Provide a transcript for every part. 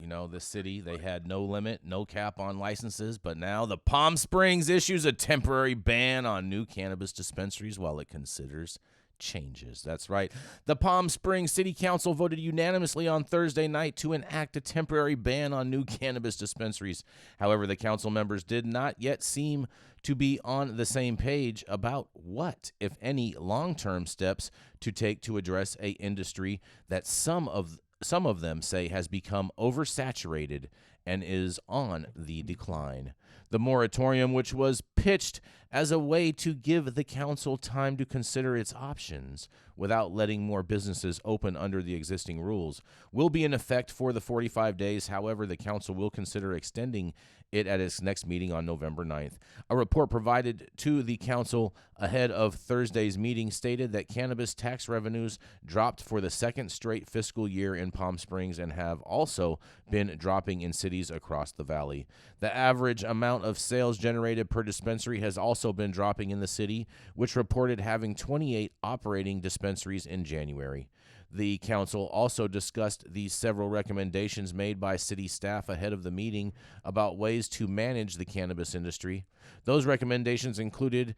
the city, they had no limit, no cap on licenses, but now the Palm Springs issues a temporary ban on new cannabis dispensaries while it considers changes. That's right. The Palm Springs City Council voted unanimously on Thursday night to enact a temporary ban on new cannabis dispensaries. However, the council members did not yet seem to be on the same page about what, if any, long-term steps to take to address a industry that some of them say has become oversaturated and is on the decline. The moratorium, which was pitched as a way to give the council time to consider its options without letting more businesses open under the existing rules, will be in effect for the 45 days. However, the council will consider extending it at its next meeting on November 9th. A report provided to the council ahead of Thursday's meeting stated that cannabis tax revenues dropped for the second straight fiscal year in Palm Springs and have also been dropping in cities across the valley. The average amount of sales generated per dispensary has also been dropping in the city, which reported having 28 operating dispensaries in January. The council also discussed the several recommendations made by city staff ahead of the meeting about ways to manage the cannabis industry. Those recommendations included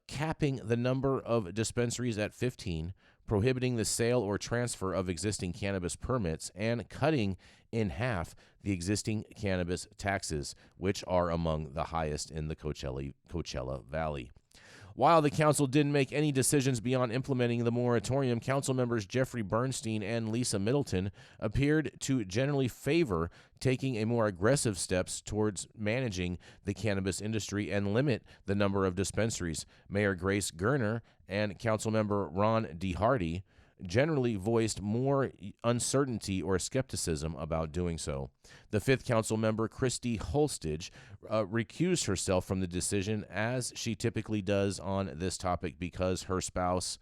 capping the number of dispensaries at 15, prohibiting the sale or transfer of existing cannabis permits, and cutting in half the existing cannabis taxes, which are among the highest in the Coachella Valley. While the council didn't make any decisions beyond implementing the moratorium, council members Jeffrey Bernstein and Lisa Middleton appeared to generally favor taking a more aggressive steps towards managing the cannabis industry and limit the number of dispensaries. Mayor Grace Gerner and councilmember Ron DeHardy generally voiced more uncertainty or skepticism about doing so. The fifth council member, Christy Holstage, recused herself from the decision, as she typically does on this topic because her spouse,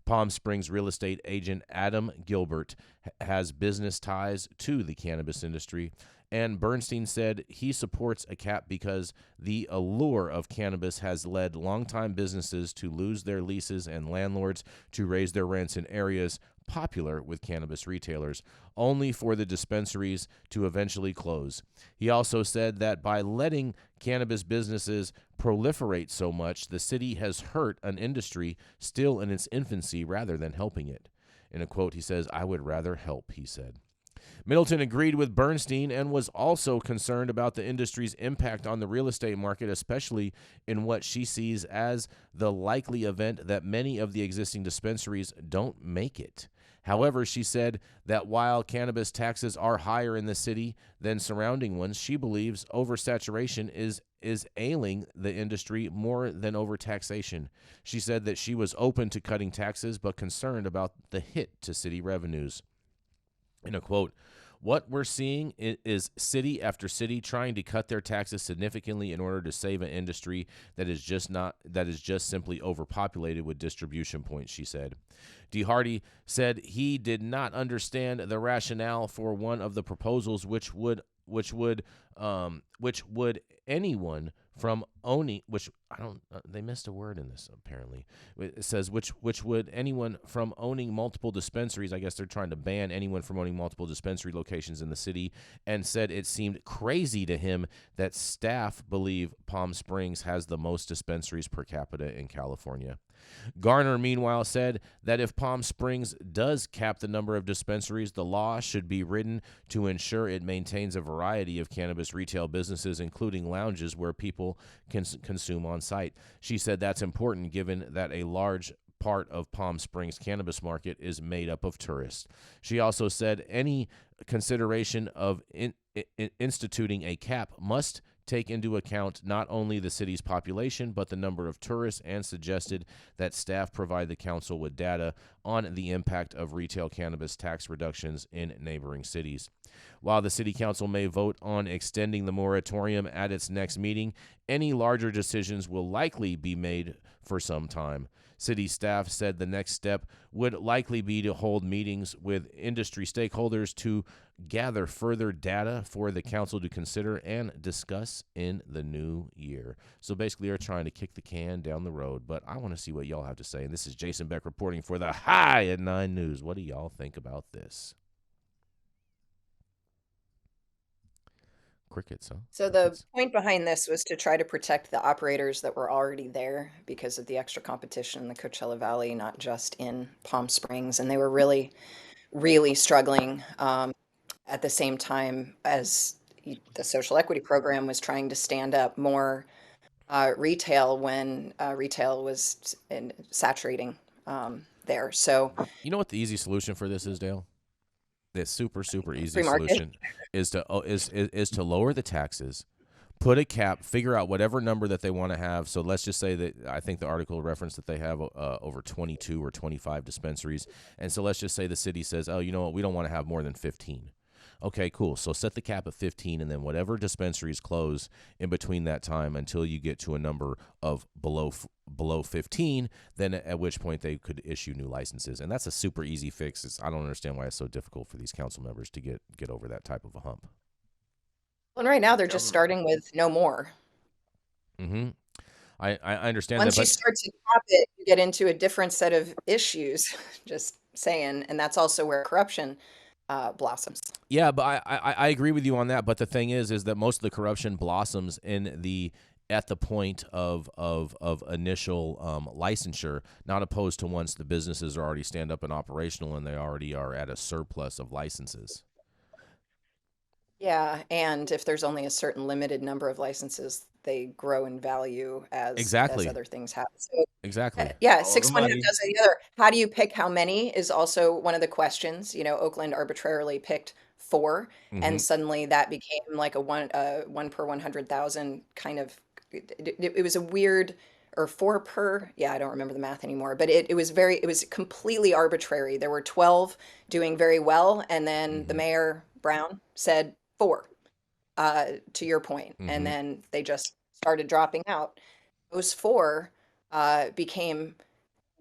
Palm Springs real estate agent Adam Gilbert, has business ties to the cannabis industry. And Bernstein said he supports a cap because the allure of cannabis has led longtime businesses to lose their leases and landlords to raise their rents in areas popular with cannabis retailers, only for the dispensaries to eventually close. He also said that by letting cannabis businesses proliferate so much, the city has hurt an industry still in its infancy rather than helping it. In a quote, he says, "I would rather help," he said. Middleton agreed with Bernstein and was also concerned about the industry's impact on the real estate market, especially in what she sees as the likely event that many of the existing dispensaries don't make it. However, she said that while cannabis taxes are higher in the city than surrounding ones, she believes oversaturation is ailing the industry more than overtaxation. She said that she was open to cutting taxes but concerned about the hit to city revenues. In a quote, "What we're seeing is city after city trying to cut their taxes significantly in order to save an industry that is just simply overpopulated with distribution points," she said. DeHardy said he did not understand the rationale for one of the proposals, which would anyone from owning, which I don't, they missed a word in this apparently. It says which would anyone from owning multiple dispensaries. I guess they're trying to ban anyone from owning multiple dispensary locations in the city, and said it seemed crazy to him that staff believe Palm Springs has the most dispensaries per capita in California. Garner, meanwhile, said that if Palm Springs does cap the number of dispensaries, the law should be written to ensure it maintains a variety of cannabis retail businesses, including lounges where people can consume on site. She said that's important given that a large part of Palm Springs cannabis market is made up of tourists. She also said any consideration of instituting a cap must take into account not only the city's population, but the number of tourists, and suggested that staff provide the council with data on the impact of retail cannabis tax reductions in neighboring cities. While the city council may vote on extending the moratorium at its next meeting, any larger decisions will likely be made for some time. City staff said the next step would likely be to hold meetings with industry stakeholders to gather further data for the council to consider and discuss in the new year. So basically, they're trying to kick the can down the road, but I want to see what y'all have to say. And this is Jason Beck reporting for the High at 9 News. What do y'all think about this? Crickets, huh? So the Crickets. point behind this was to try to protect the operators that were already there because of the extra competition in the Coachella Valley, not just in Palm Springs. And they were really, really struggling at the same time as the social equity program was trying to stand up more retail when retail was saturating there. So You know what the easy solution for this is, Dale? The super easy free market. solution is to is to lower the taxes, put a cap, figure out whatever number that they want to have. So let's just say that I think the article referenced that they have over 22 or 25 dispensaries, and so let's just say the city says, oh, you know what, we don't want to have more than 15. Okay, cool. So set the cap at 15, and then whatever dispensaries close in between that time until you get to a number of below 15, then at which point they could issue new licenses. And that's a super easy fix. I don't understand why it's so difficult for these council members to get over that type of a hump. And right now they're just Government. starting with no more. Mm-hmm. I understand that, Once you but start to cap it, you get into a different set of issues, just saying, and that's also where corruption blossoms. yeah, but I agree with you on that. But the thing is that most of the corruption blossoms in the at the point of initial licensure, not opposed to once the businesses are already stand up and operational and they already are at a surplus of licenses. Yeah, and if there's only a certain limited number of licenses, they grow in value as Exactly, other things happen. So exactly. yeah, Follow the six one half money. dozen the other. How do you pick how many is also one of the questions. You know, Oakland arbitrarily picked four, Mm-hmm. and suddenly that became like a one per 100,000 kind of. It was a weird or four per. Yeah, I don't remember the math anymore. But it was completely arbitrary. There were 12 doing very well, and then the Mm-hmm. mayor Brown said four. To your point, and Mm-hmm. then they just started dropping out. Those four became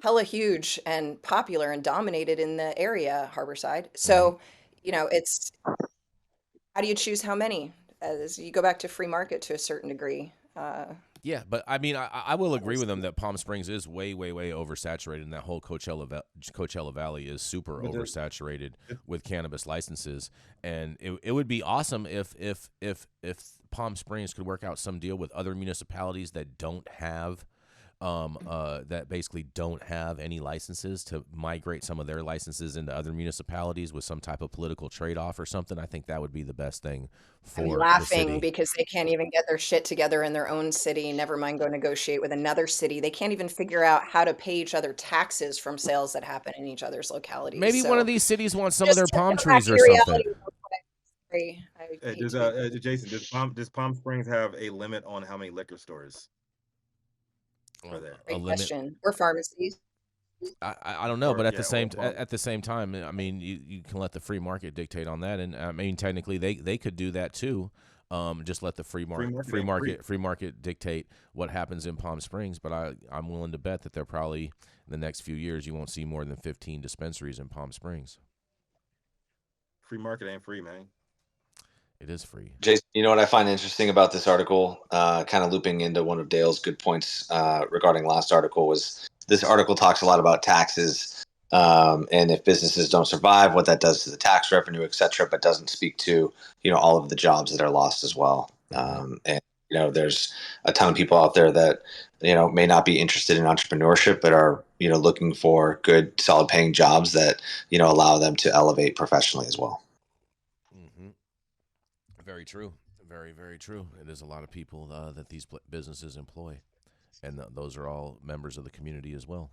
hella huge and popular and dominated in the area, Harborside. Mm-hmm. So, you know, it's how do you choose how many? As you go back to free market to a certain degree. Yeah, but I mean, I will agree with them that Palm Springs is way oversaturated, and that whole Coachella Valley is super But oversaturated with cannabis licenses. And it would be awesome if Palm Springs could work out some deal with other municipalities that don't have that basically don't have any licenses to migrate some of their licenses into other municipalities with some type of political trade off or something. I think that would be the best thing I'm for the laughing city. because they can't even get their shit together in their own city, never mind go negotiate with another city. They can't even figure out how to pay each other taxes from sales that happen in each other's localities. Maybe one of So these cities wants some of just their to palm come back trees to or your something. reality real quick. Sorry, I hate does to be Jason, does Palm Springs have a limit on how many liquor stores are there? A great limit. question. Or pharmacies. I don't know, but Or at the yeah, or at the same time, I mean, you can let the free market dictate on that, and I mean, technically, they could do that too. Just let the free market ain't free. free market dictate what happens in Palm Springs. But I'm willing to bet that they're probably in the next few years you won't see more than 15 dispensaries in Palm Springs. Free market ain't free, man. It is free. Jason, you know what I find interesting about this article, kind of looping into one of Dale's good points regarding last article, was this article talks a lot about taxes and if businesses don't survive, what that does to the tax revenue, et cetera, but doesn't speak to all of the jobs that are lost as well. Mm-hmm. And there's a ton of people out there that may not be interested in entrepreneurship, but are looking for good, solid paying jobs that allow them to elevate professionally as well. Mm-hmm. Very true. Very true. It is a lot of people that these businesses employ, and those are all members of the community as well.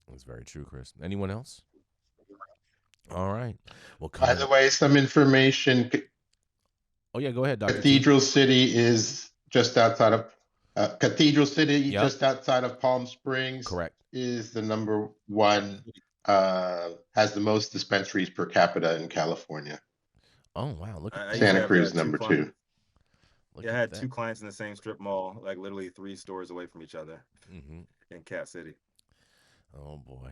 That's very true, Chris. Anyone else? All right. Well, By coming the up. way, some information. Oh yeah, go ahead, Doctor T. Cathedral City is just outside of Cathedral City, Yep. just outside of Palm Springs, Correct. is the number one. Has the most dispensaries per capita in California. Oh wow, look at I used to Santa that. have Cruz two number clients. two. Look Yeah, I at had that. two clients in the same strip mall, like literally 3 stores away from each other Mm-hmm. in Cat City. Oh boy.